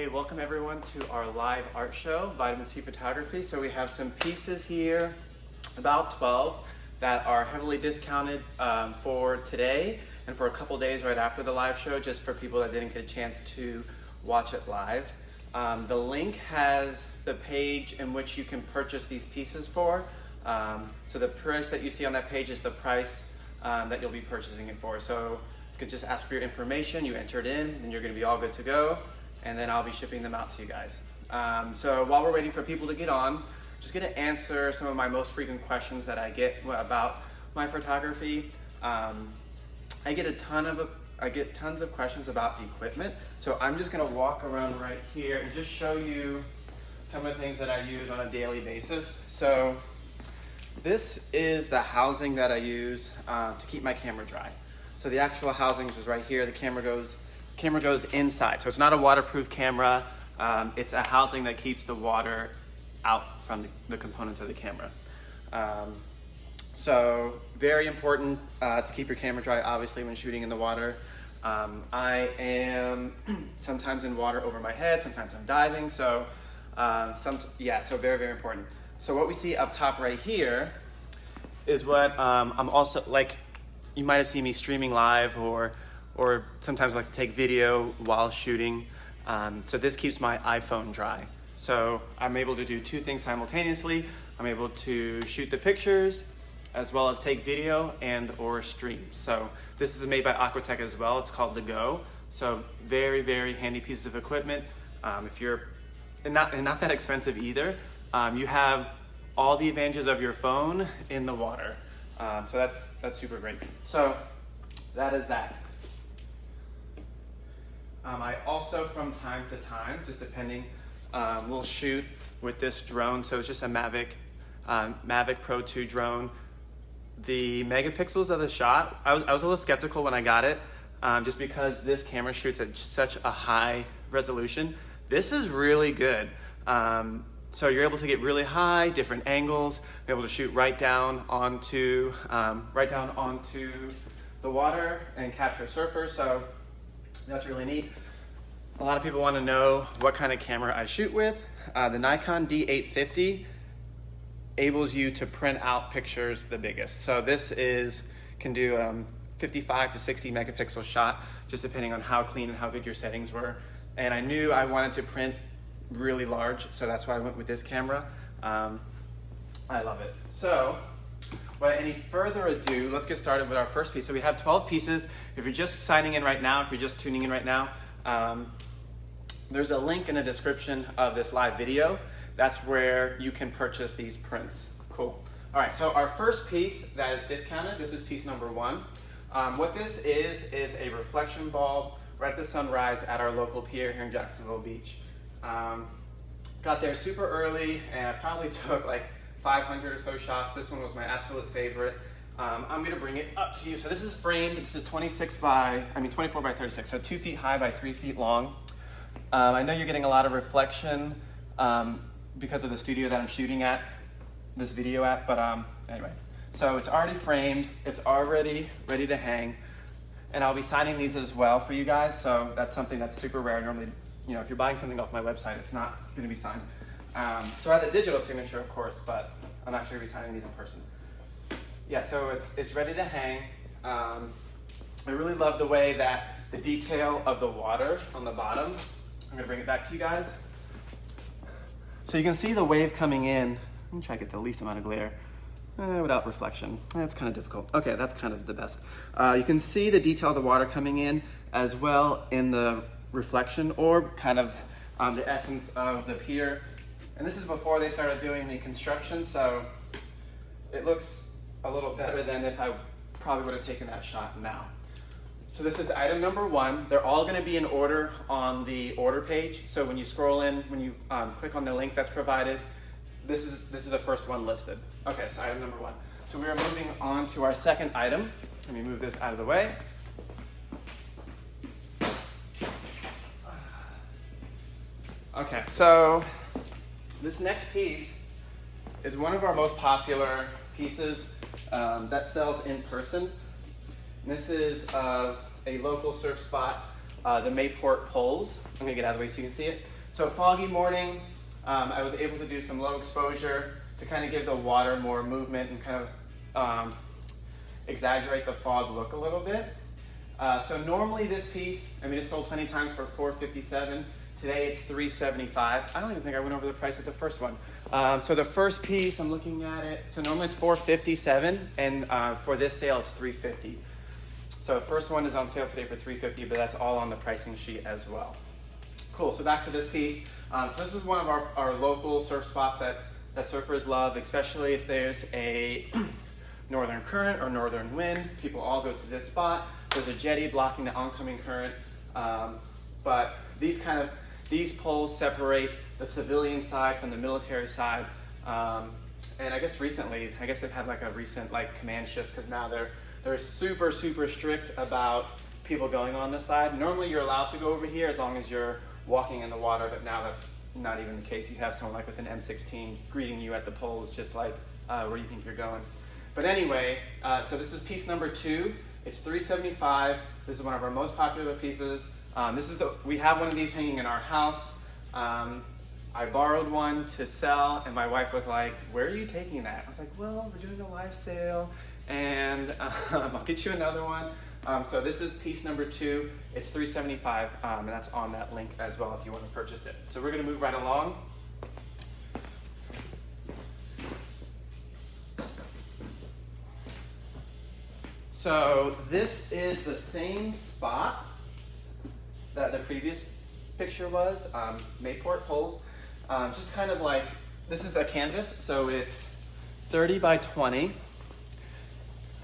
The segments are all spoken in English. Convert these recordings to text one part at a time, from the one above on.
Hey, welcome everyone to our live art show, Vitamin C Photography. So we have some pieces here, about 12, that are heavily discounted for today and for a couple days right after the live show, just for people that didn't get a chance to watch it live. The link has the page in which you can purchase these pieces for. So the price that you see on that page is the price that you'll be purchasing it for. So you could just ask for your information, you enter it in, and you're gonna be all good to go. And then I'll be shipping them out to you guys. So while we're waiting for people to get on, I'm just gonna answer some of my most frequent questions that I get about my photography. I get tons of questions about equipment. So I'm just gonna walk around right here and just show you some of the things that I use on a daily basis. So this is the housing that I use to keep my camera dry. So the actual housing is right here. The camera goes inside. So it's not a waterproof camera. It's a housing that keeps the water out from the components of the camera. So very important to keep your camera dry, obviously, when shooting in the water. I am sometimes in water over my head, sometimes I'm diving. So so very, very important. So what we see up top right here is what I'm also, like, you might have seen me streaming live or sometimes I like to take video while shooting. So this keeps my iPhone dry. So I'm able to do two things simultaneously. I'm able to shoot the pictures as well as take video and or stream. So this is made by Aquatech as well. It's called the Go. So very, very handy piece of equipment. If you're, and not that expensive either. You have all the advantages of your phone in the water. So that's super great. So that is that. I also, from time to time, just depending, will shoot with this drone. So it's just a Mavic Pro 2 drone. The megapixels of the shot, I was a little skeptical when I got it, just because this camera shoots at such a high resolution. This is really good. So you're able to get really high, different angles, be able to shoot right down onto the water and capture surfers. So that's really neat. A lot of people want to know what kind of camera I shoot with. The Nikon D850 enables you to print out pictures the biggest. So this can do 55 to 60 megapixel shot, just depending on how clean and how good your settings were. And I knew I wanted to print really large, so that's why I went with this camera. I love it. So without any further ado, let's get started with our first piece. So we have 12 pieces. If you're just signing in right now, if you're just tuning in right now, there's a link in the description of this live video. That's where you can purchase these prints. Cool. All right, so our first piece that is discounted, this is piece number 1. What this is a reflection bulb right at the sunrise at our local pier here in Jacksonville Beach. Got there super early and I probably took like 500 or so shots. This one was my absolute favorite. I'm gonna bring it up to you. So this is framed. This is 24 by 36, so 2 feet high by 3 feet long. I know you're getting a lot of reflection because of the studio that I'm shooting at, this video at, but anyway. So it's already framed, it's already ready to hang, and I'll be signing these as well for you guys, so that's something that's super rare. Normally, if you're buying something off my website, it's not gonna be signed. So I have the digital signature, of course, but I'm actually gonna be signing these in person. Yeah, so it's ready to hang. I really love the way that the detail of the water on the bottom, I'm gonna bring it back to you guys. So you can see the wave coming in. Let me try to get the least amount of glare without reflection. That's kind of difficult. Okay, that's kind of the best. You can see the detail of the water coming in as well in the reflection orb, kind of the essence of the pier. And this is before they started doing the construction, so it looks a little better than if I probably would have taken that shot now. So this is item number 1. They're all gonna be in order on the order page. So when you scroll in, when you click on the link that's provided, this is the first one listed. Okay, so item number 1. So we are moving on to our second item. Let me move this out of the way. Okay, so this next piece is one of our most popular pieces that sells in person. And this is of a local surf spot, the Mayport Poles. I'm gonna get out of the way so you can see it. So foggy morning, I was able to do some low exposure to kind of give the water more movement and kind of exaggerate the fog look a little bit. So normally this piece, I mean, it's sold plenty of times for $457. Today it's $375. I don't even think I went over the price of the first one. So the first piece, I'm looking at it. So normally it's $457, and for this sale it's $350. So the first one is on sale today for $350, but that's all on the pricing sheet as well. Cool, so back to this piece. So this is one of our local surf spots that surfers love, especially if there's a northern current or northern wind. People all go to this spot. There's a jetty blocking the oncoming current, but these poles separate the civilian side from the military side. And I guess recently, they've had like a recent command shift, because now they're super, super strict about people going on this side. Normally you're allowed to go over here as long as you're walking in the water, but now that's not even the case. You have someone like with an M16 greeting you at the poles, just like where you think you're going. But anyway, so this is piece number 2. It's $375. This is one of our most popular pieces. We have one of these hanging in our house. I borrowed one to sell, and my wife was like, "Where are you taking that?" I was like, "Well, we're doing a live sale, and I'll get you another one." So this is piece number 2. It's $375, and that's on that link as well if you want to purchase it. So we're going to move right along. So this is the same spot that the previous picture was, Mayport poles. Just kind of like, this is a canvas, so it's 30 by 20.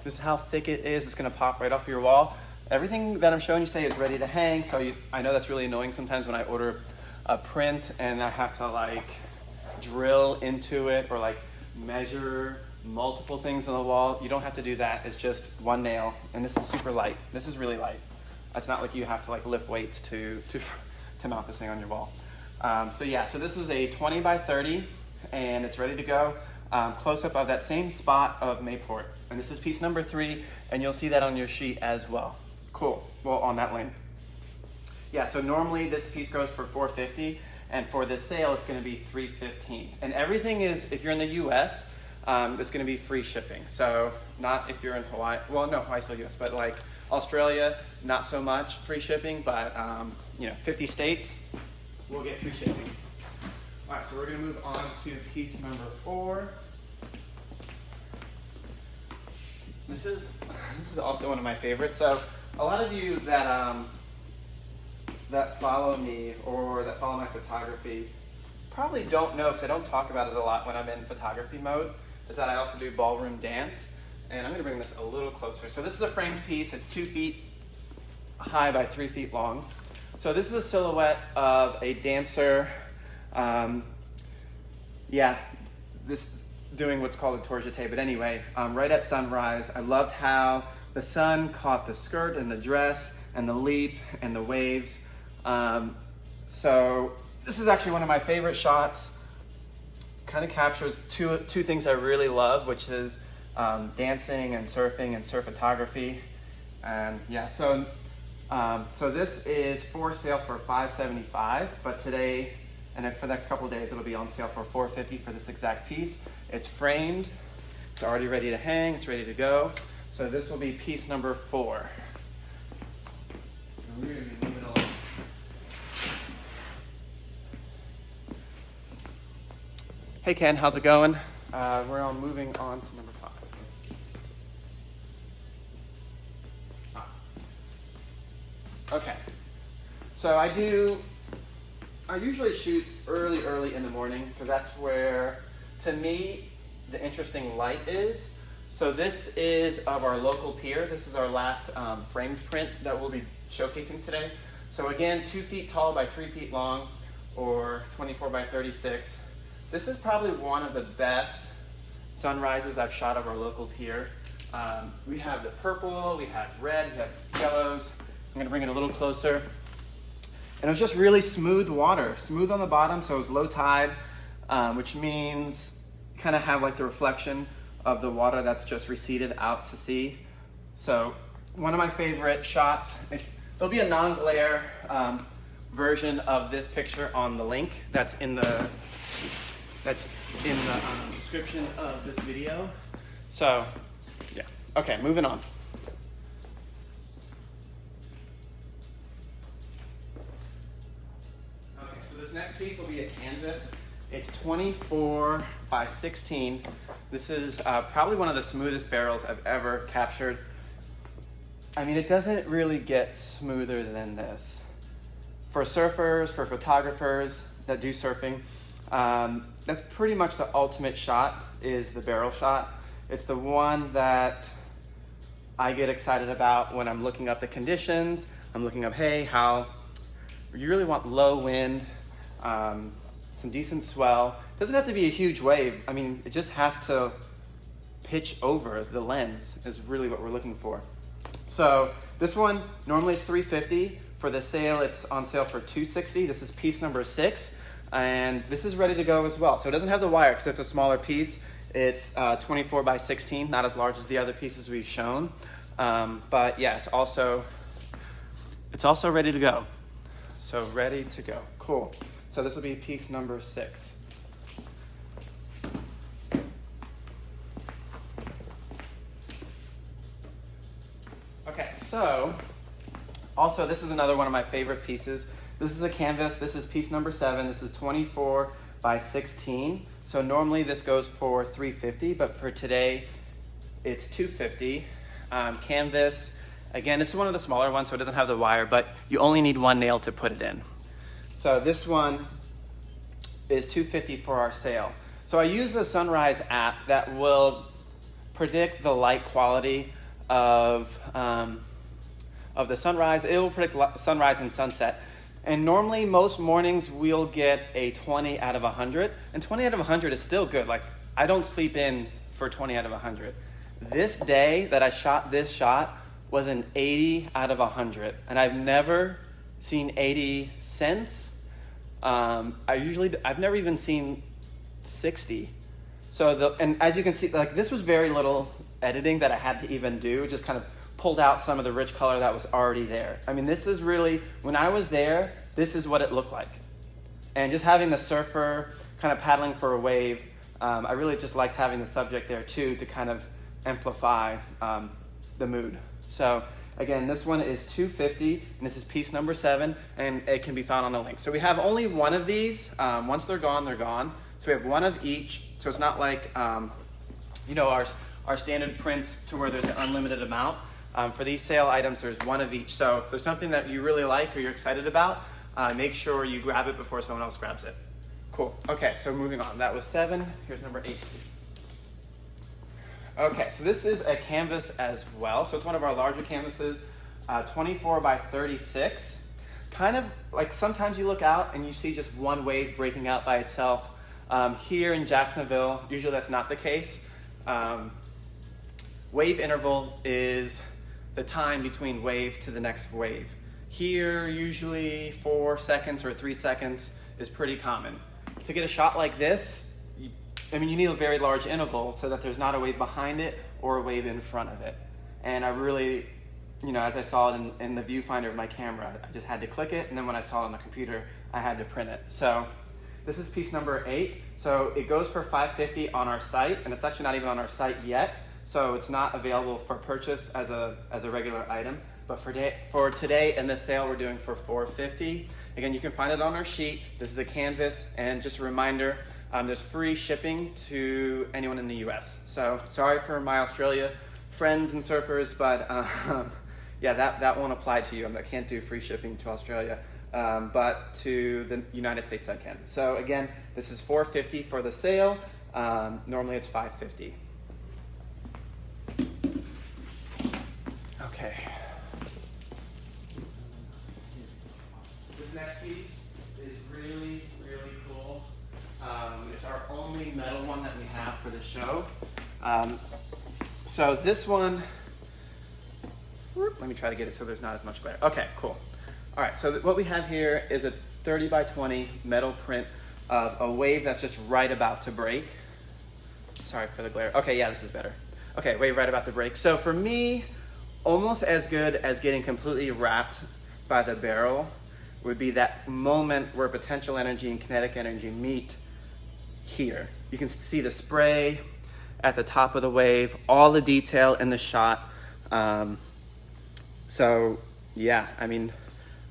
This is how thick it is. It's gonna pop right off your wall. Everything that I'm showing you today is ready to hang, so I know that's really annoying sometimes when I order a print and I have to drill into it or measure multiple things on the wall. You don't have to do that. It's just one nail, and this is super light. This is really light. It's not like you have to lift weights to mount this thing on your wall. So this is a 20 by 30, and it's ready to go. Close up of that same spot of Mayport. And this is piece number 3, and you'll see that on your sheet as well. Cool, well, on that link. Yeah, so normally this piece goes for $450, and for this sale, it's gonna be $315. And everything is, if you're in the US, it's gonna be free shipping. So not if you're in Hawaii, well, no, Hawaii's still US, but Australia, not so much free shipping, but 50 states, we'll get free shipping. All right, so we're gonna move on to piece number 4. This is also one of my favorites. So a lot of you that follow me or that follow my photography probably don't know, because I don't talk about it a lot when I'm in photography mode, is that I also do ballroom dance. And I'm gonna bring this a little closer. So this is a framed piece. It's 2 feet high by 3 feet long. So this is a silhouette of a dancer, this doing what's called a tour jeté, but anyway, right at sunrise. I loved how the sun caught the skirt and the dress and the leap and the waves. So this is actually one of my favorite shots. Kind of captures two things I really love, which is dancing and surf photography. And so this is for sale for $575, but today and for the next couple of days it'll be on sale for $450 for this exact piece. It's framed, it's already ready to hang, it's ready to go. So this will be piece number 4. And we're gonna be moving along. Hey Ken, how's it going? We're all moving on to number 5. Okay, so I usually shoot early in the morning, because that's where, to me, the interesting light is. So this is of our local pier. This is our last framed print that we'll be showcasing today. So again, 2 feet tall by 3 feet long, or 24 by 36. This is probably one of the best sunrises I've shot of our local pier. We have the purple, we have red, we have yellows. I'm gonna bring it a little closer. And it was just really smooth water, smooth on the bottom, so it was low tide, which means you kind of have the reflection of the water that's just receded out to sea. So one of my favorite shots, there'll be a non-glare version of this picture on the link that's in the description of this video. So, yeah. Okay, moving on. Okay, so this next piece will be a canvas. It's 24 by 16. This is probably one of the smoothest barrels I've ever captured. I mean, it doesn't really get smoother than this. For surfers, for photographers that do surfing, that's pretty much the ultimate shot, is the barrel shot. It's the one that I get excited about when I'm looking up the conditions. I'm looking up, hey, you really want low wind, some decent swell. Doesn't have to be a huge wave. I mean, it just has to pitch over the lens is really what we're looking for. So this one normally is $350. For the sale, it's on sale for $260. This is piece number 6, and this is ready to go as well. So it doesn't have the wire because it's a smaller piece. It's 24 by 16, not as large as the other pieces we've shown. But yeah, it's also ready to go. So ready to go. Cool. So this will be piece number 6. Okay, so also this is another one of my favorite pieces. This is a canvas. This is piece number 7. This is 24 by 16. So normally this goes for $350, but for today it's $250. Canvas, again, this is one of the smaller ones, so it doesn't have the wire, but you only need one nail to put it in. So this one is $250 for our sale. So I use the Sunrise app that will predict the light quality of the sunrise. It will predict sunrise and sunset. And normally most mornings we'll get a 20 out of 100. And 20 out of 100 is still good. Like, I don't sleep in for 20 out of 100. This day that I shot this shot was an 80 out of 100. And I've never seen 80 since. I've never even seen 60. So and as you can see, like, this was very little editing that I had to even do. Just kind of pulled out some of the rich color that was already there. I mean, this is really, when I was there, this is what it looked like. And just having the surfer kind of paddling for a wave, I really just liked having the subject there too to kind of amplify the mood. So again, this one is $250, and this is piece number 7, and it can be found on the link. So we have only one of these. Once they're gone, they're gone. So we have one of each. So it's not like our standard prints to where there's an unlimited amount. For these sale items, there's one of each. So if there's something that you really like or you're excited about, make sure you grab it before someone else grabs it. Cool. Okay, so moving on. That was 7. Here's number 8. Okay, so this is a canvas as well. So it's one of our larger canvases, 24 by 36. Kind of like sometimes you look out and you see just one wave breaking out by itself. Here in Jacksonville, usually that's not the case. Wave interval is the time between wave to the next wave. Here, usually 4 seconds or 3 seconds is pretty common. To get a shot like this, you need a very large interval so that there's not a wave behind it or a wave in front of it. And I really, as I saw it in the viewfinder of my camera, I just had to click it, and then when I saw it on the computer, I had to print it. So this is piece number 8. So it goes for $550 on our site, and it's actually not even on our site yet. So it's not available for purchase as a regular item. But for today and this sale, we're doing for $450. Again, you can find it on our sheet. This is a canvas, and just a reminder, there's free shipping to anyone in the US. So sorry for my Australia friends and surfers, but yeah, that won't apply to you. I can't do free shipping to Australia, but to the United States I can. So again, this is $450 for the sale. Normally it's $550. Okay. This next piece is really, really cool. It's our only metal one that we have for the show. So this one, let me try to get it so there's not as much glare. Okay, cool. All right, so what we have here is a 30 by 20 metal print of a wave that's just right about to break. Sorry for the glare. Okay, yeah, this is better. Okay, wave right about to break. So for me, almost as good as getting completely wrapped by the barrel would be that moment where potential energy and kinetic energy meet here. You can see the spray at the top of the wave, all the detail in the shot. So yeah, I mean,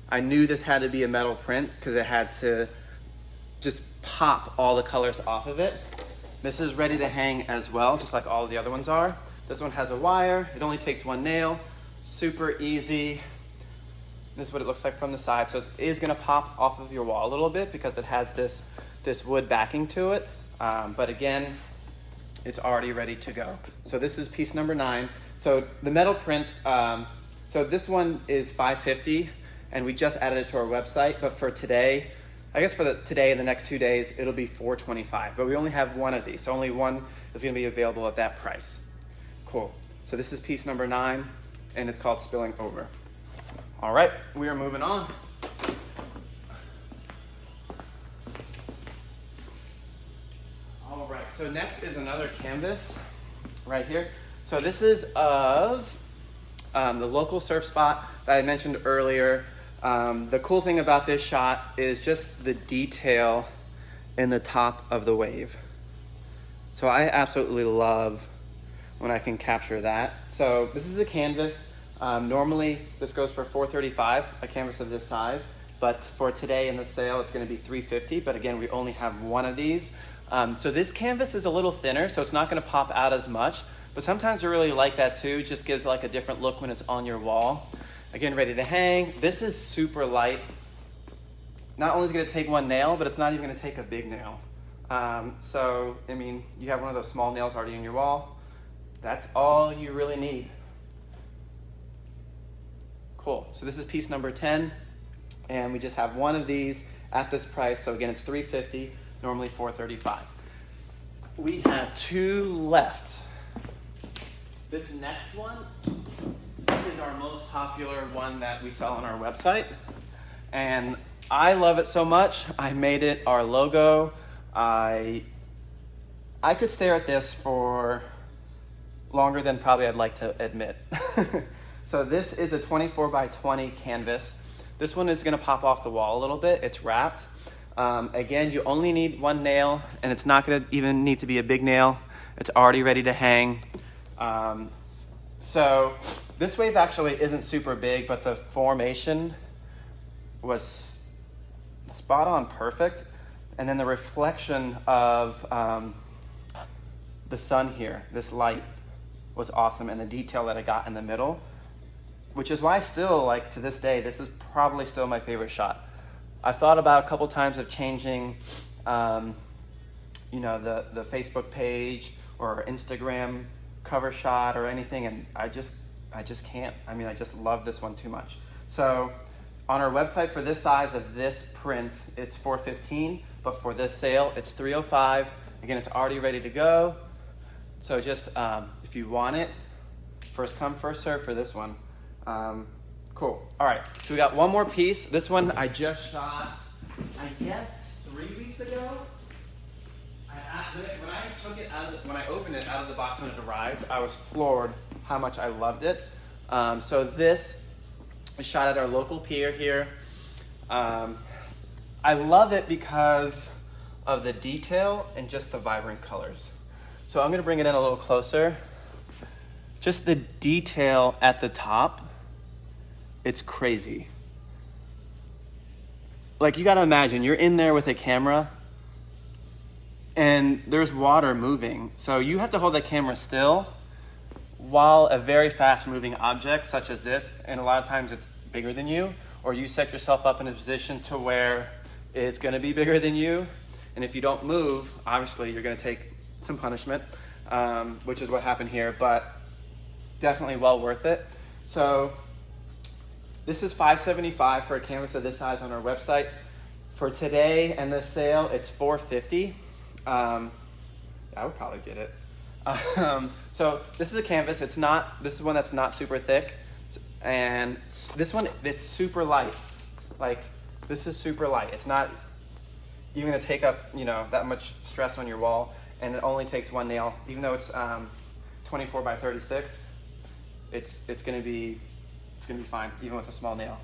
I knew this had to be a metal print because it had to just pop all the colors off of it. This is ready to hang as well, just like all the other ones are. This one has a wire. It only takes one nail. Super easy. This is what it looks like from the side. So it is gonna pop off of your wall a little bit because it has this wood backing to it. But again, it's already ready to go. So this is piece number 9. So the metal prints, so this one is $550 and we just added it to our website, but for today, I guess for today and the next 2 days, it'll be $425, but we only have one of these. So only one is gonna be available at that price. Cool. So this is piece number 9 and it's called Spilling Over. All right, we are moving on. All right, so next is another canvas right here. So this is of the local surf spot that I mentioned earlier. The cool thing about this shot is just the detail in the top of the wave. So I absolutely love when I can capture that. So this is a canvas. Normally this goes for $435, a canvas of this size, but for today in the sale, it's gonna be $350, but again, we only have one of these. So this canvas is a little thinner, so it's not gonna pop out as much, but sometimes I really like that too. It just gives like a different look when it's on your wall. Again, ready to hang. This is super light. Not only is it gonna take one nail, but it's not even gonna take a big nail. So, I mean, you have one of those small nails already in your wall. That's all you really need. Cool, so this is piece number 10, and we just have one of these at this price. So again, it's $350, normally $435. We have 2 left. This next one is our most popular one that we sell on our website, and I love it so much, I made it our logo. I could stare at this for longer than probably I'd like to admit. So this is a 24 by 20 canvas. This one is gonna pop off the wall a little bit. It's wrapped. Again, you only need one nail, and it's not gonna even need to be a big nail. It's already ready to hang. So this wave actually isn't super big, but the formation was spot on perfect. And then the reflection of the sun here, this light, was awesome, and the detail that I got in the middle, which is why I still, like to this day, this is probably still my favorite shot. I've thought about a couple times of changing, you know, the Facebook page or Instagram cover shot or anything, and I just can't. I mean, I just love this one too much. So on our website for this size of this print, it's $415, but for this sale, it's $305. Again, it's already ready to go. So just, if you want it, first come, first serve for this one. Cool. All right, so we got one more piece. This one I just shot, I guess, 3 weeks ago. When I opened it out of the box when it arrived, I was floored how much I loved it. So this is shot at our local pier here. I love it because of the detail and just the vibrant colors. So I'm gonna bring it in a little closer. Just the detail at the top, it's crazy. Like, you gotta imagine, you're in there with a camera and there's water moving. So you have to hold that camera still while a very fast moving object such as this, and a lot of times it's bigger than you, or you set yourself up in a position to where it's gonna be bigger than you. And if you don't move, obviously you're gonna take some punishment, which is what happened here, but definitely well worth it. So this is $575 for a canvas of this size on our website. For today and the sale, it's $450. I would probably get it. So this is a canvas. This is one that's not super thick. And this one, it's super light. Like, this is super light. It's not even gonna take up, you know, that much stress on your wall, and it only takes one nail. Even though it's 24 by 36, it's gonna be fine, even with a small nail.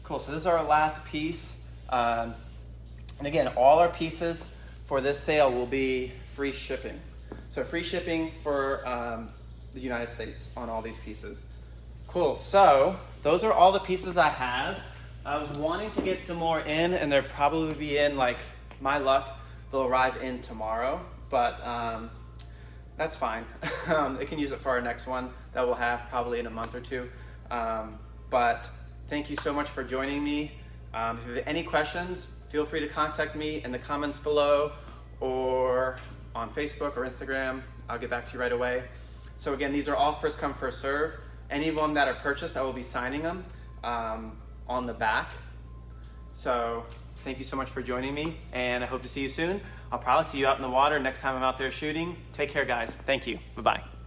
Cool, so this is our last piece. And again, all our pieces for this sale will be free shipping. So free shipping for the United States on all these pieces. Cool, so those are all the pieces I have. I was wanting to get some more in, and they'll probably be in, like, my luck, they'll arrive in tomorrow, but that's fine. They can use it for our next one that we'll have probably in a month or two. But thank you so much for joining me. If you have any questions, feel free to contact me in the comments below or on Facebook or Instagram. I'll get back to you right away. So again, these are all first come, first serve. Any of them that are purchased, I will be signing them on the back. So thank you so much for joining me, and I hope to see you soon. I'll probably see you out in the water next time I'm out there shooting. Take care, guys. Thank you. Bye-bye.